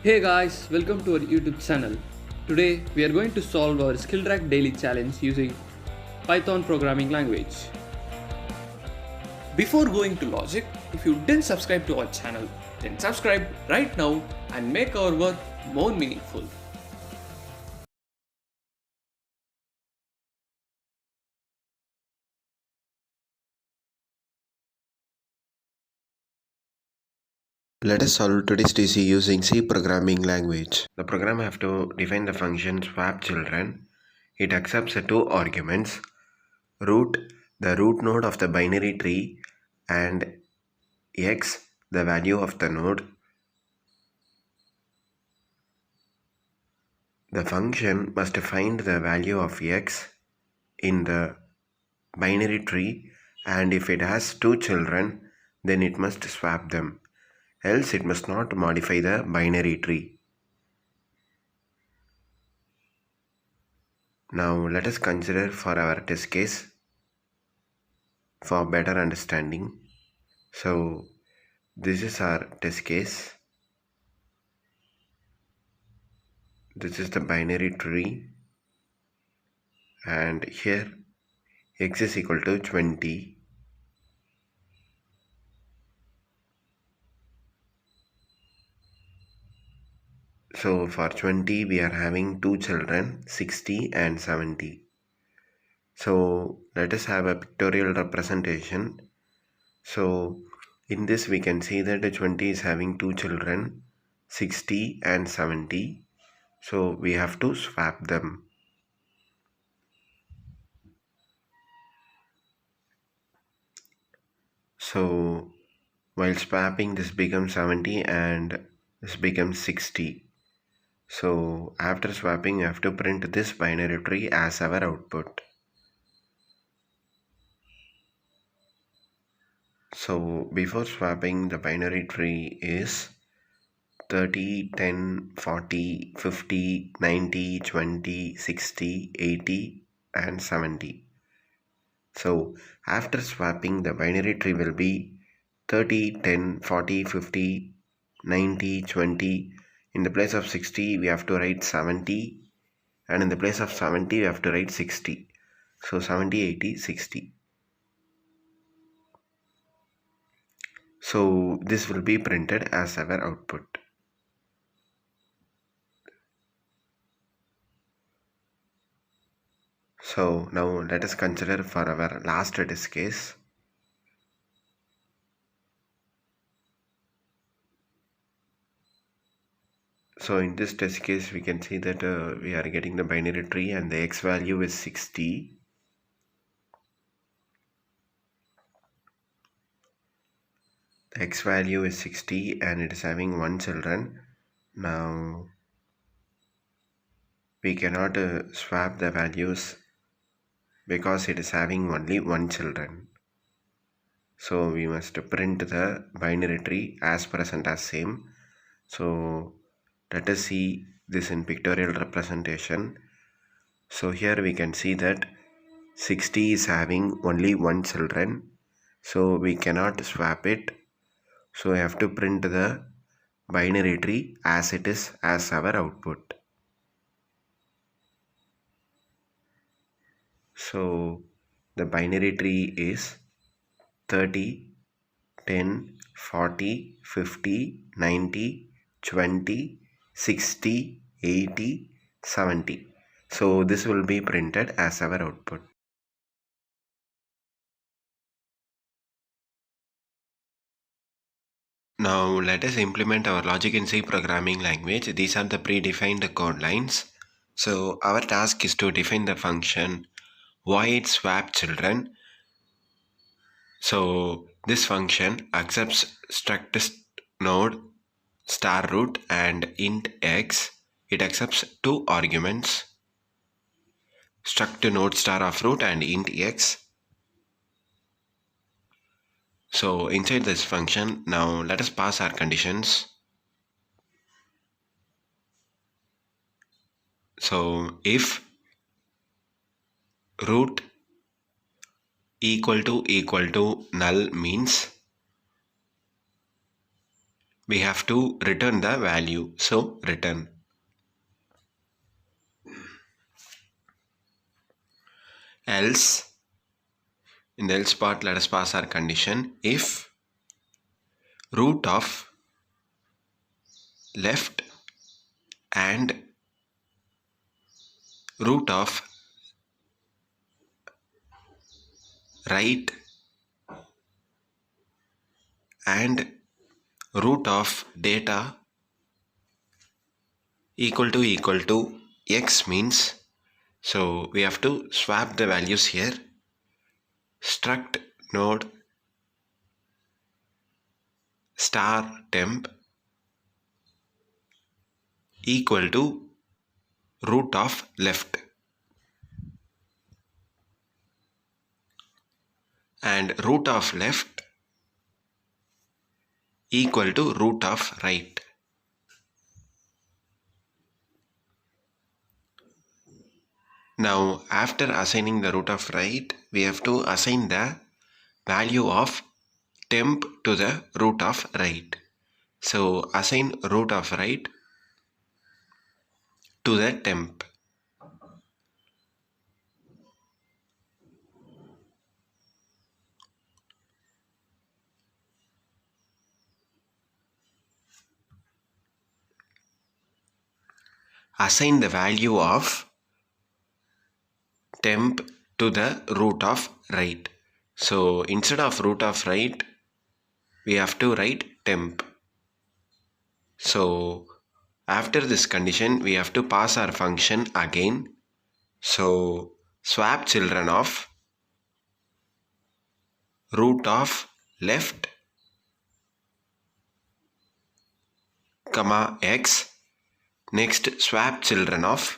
Hey guys, welcome to our YouTube channel. Today we are going to solve our skillrack daily challenge using Python programming language. Before going to logic, if you didn't subscribe to our channel, then subscribe right now and make our work more meaningful. Let us solve today's TC using C programming language. The program have to define the function swap children. It accepts the two arguments, root, the root node of the binary tree, and x, the value of the node. The function must find the value of x in the binary tree, and if it has two children, then it must swap them. Else it must not modify the binary tree. Now let us consider for our test case for better understanding. So this is our test case. This is the binary tree, and here x is equal to 20. So for 20 we are having two children, 60 and 70. So let us have a pictorial representation. So in this we can see that 20 is having two children, 60 and 70. So we have to swap them. So while swapping, this becomes 70 and this becomes 60. So after swapping, you have to print this binary tree as our output. So before swapping, the binary tree is 30, 10, 40, 50, 90, 20, 60, 80 and 70. So after swapping, the binary tree will be 30, 10, 40, 50, 90, 20. In the place of 60, we have to write 70. And in the place of 70, we have to write 60. So 70, 80, 60. So this will be printed as our output. So now let us consider for our last test case. So in this test case, we can see that we are getting the binary tree and the x value is 60. The x value is 60 and it is having one children. Now we cannot swap the values because it is having only one children. So we must print the binary tree as present as same. So let us see this in pictorial representation. So here we can see that 60 is having only one children, so we cannot swap it. So we have to print the binary tree as it is as our output. So the binary tree is 30, 10, 40, 50, 90, 20, 60, 80, 70. So this will be printed as our output. Now let us implement our logic in C programming language. These are the predefined code lines. So our task is to define the function void swap children. So this function accepts struct node star root and int x. It accepts two arguments, struct node star of root and int x. So inside this function, now let us pass our conditions. So if root equal to null means we have to return the value. So return. Else, in the else part, let us pass our condition. If root of left and root of right and root of data equal to x means, so we have to swap the values here. Struct node star temp equal to root of left and root of left equal to root of right. Now after assigning the root of right, we have to assign the value of temp to the root of right. So assign root of right to the temp. Assign the value of temp to the root of right. So instead of root of right, we have to write temp. So after this condition, we have to pass our function again. So swap children of root of left comma x. Next swap children of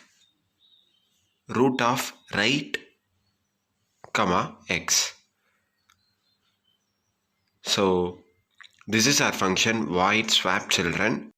root of right comma x. So this is our function void swap children.